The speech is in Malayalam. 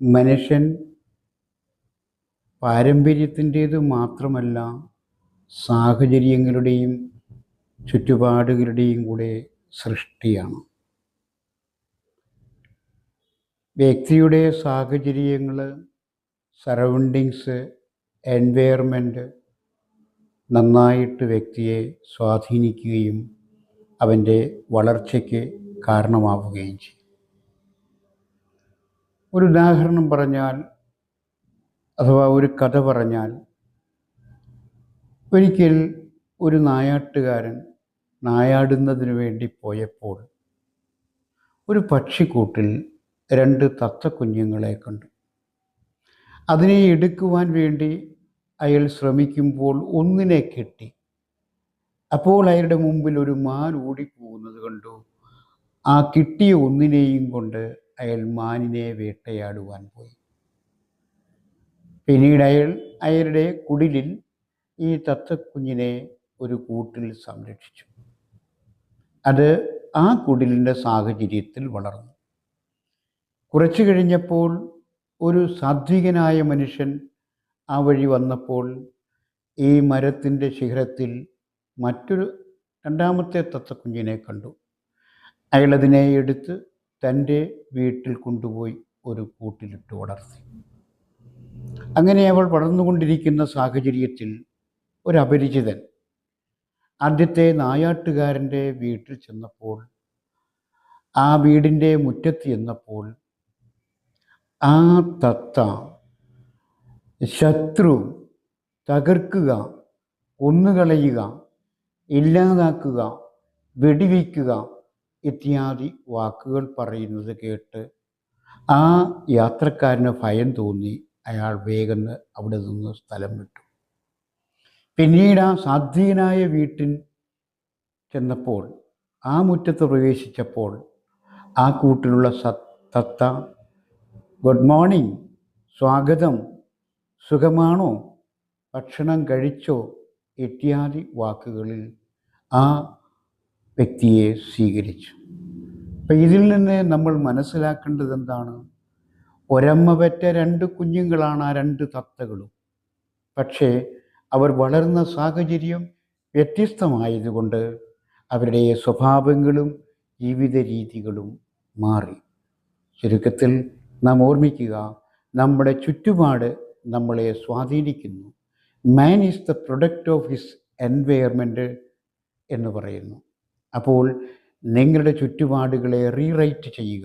മനുഷ്യൻ പാരമ്പര്യത്തിൻ്റേത് മാത്രമല്ല, സാഹചര്യങ്ങളുടെയും ചുറ്റുപാടുകളുടെയും കൂടെ സൃഷ്ടിയാണ്. വ്യക്തിയുടെ സാഹചര്യങ്ങൾ, സറൗണ്ടിങ്സ്, എൻവയർമെൻറ്റ് നന്നായിട്ട് വ്യക്തിയെ സ്വാധീനിക്കുകയും അവൻ്റെ വളർച്ചയ്ക്ക് കാരണമാവുകയും ചെയ്യും. ഒരു ഉദാഹരണം പറഞ്ഞാൽ, അഥവാ ഒരു കഥ പറഞ്ഞാൽ, ഒരിക്കൽ ഒരു നായാട്ടുകാരൻ നായാടുന്നതിന് വേണ്ടി പോയപ്പോൾ ഒരു പക്ഷിക്കൂട്ടിൽ 2 തത്തക്കുഞ്ഞുങ്ങളെ കണ്ടു. അതിനെ എടുക്കുവാൻ വേണ്ടി അയാൾ ശ്രമിക്കുമ്പോൾ ഒന്നിനെ കെട്ടി. അപ്പോൾ അയാളുടെ മുമ്പിൽ ഒരു മാൻ ഓടിപ്പോകുന്നത് കണ്ടു. ആ കിട്ടിയ ഒന്നിനെയും കൊണ്ട് അയാൾ മാനിനെ വേട്ടയാടുവാൻ പോയി. പിന്നീട് അയാളുടെ കുടിലിൽ ഈ തത്തക്കുഞ്ഞിനെ ഒരു കൂട്ടിൽ സംരക്ഷിച്ചു. അത് ആ കുടിലിൻ്റെ സാഹചര്യത്തിൽ വളർന്നു. കുറച്ചു കഴിഞ്ഞപ്പോൾ ഒരു സാത്വികനായ മനുഷ്യൻ ആ വഴി വന്നപ്പോൾ ഈ മരത്തിൻ്റെ ശിഖരത്തിൽ മറ്റൊരു 2ാമത്തെ തത്തക്കുഞ്ഞിനെ കണ്ടു. അയാളതിനെ എടുത്ത് തൻ്റെ വീട്ടിൽ കൊണ്ടുപോയി ഒരു കൂട്ടിലിട്ട് വളർത്തി. അങ്ങനെ അവൾ വളർന്നുകൊണ്ടിരിക്കുന്ന സാഹചര്യത്തിൽ ഒരു അപരിചിതൻ ആദ്യത്തെ നായാട്ടുകാരൻ്റെ വീട്ടിൽ ചെന്നപ്പോൾ, ആ വീടിൻ്റെ മുറ്റത്ത് ചെന്നപ്പോൾ ആ തത്ത ശത്രു, തകർക്കുക, കൊന്നുകളയുക, ഇല്ലാതാക്കുക, വെടിവയ്ക്കുക ഇത്യാദി വാക്കുകൾ പറയുന്നത് കേട്ട് ആ യാത്രക്കാരന് ഭയം തോന്നി. അയാൾ വേഗം അവിടെ നിന്ന് സ്ഥലം വിട്ടു. പിന്നീട് ആ സാത്വികനായ വീട്ടിൽ ചെന്നപ്പോൾ, ആ മുറ്റത്ത് പ്രവേശിച്ചപ്പോൾ ആ കൂട്ടിലുള്ള തത്ത ഗുഡ് മോർണിംഗ്, സ്വാഗതം, സുഖമാണോ, ഭക്ഷണം കഴിച്ചോ ഇത്യാദി വാക്കുകളിൽ ആ വ്യക്തിയെ സ്വീകരിച്ചു. അപ്പം ഇതിൽ നിന്ന് നമ്മൾ മനസ്സിലാക്കേണ്ടത് എന്താണ്? ഒരമ്മ പെറ്റ 2 കുഞ്ഞുങ്ങളാണ് ആ 2 തത്തകളും. പക്ഷേ അവർ വളർന്ന സാഹചര്യം വ്യത്യസ്തമായതുകൊണ്ട് അവരുടെ സ്വഭാവങ്ങളും ജീവിത രീതികളും മാറി. ചുരുക്കത്തിൽ നാം ഓർമ്മിക്കുക, നമ്മുടെ ചുറ്റുപാട് നമ്മളെ സ്വാധീനിക്കുന്നു. Man is the product of his environment എന്ന് പറയുന്നു. അപ്പോൾ നിങ്ങളുടെ ചുറ്റുപാടുകളെ റീറൈറ്റ് ചെയ്യുക.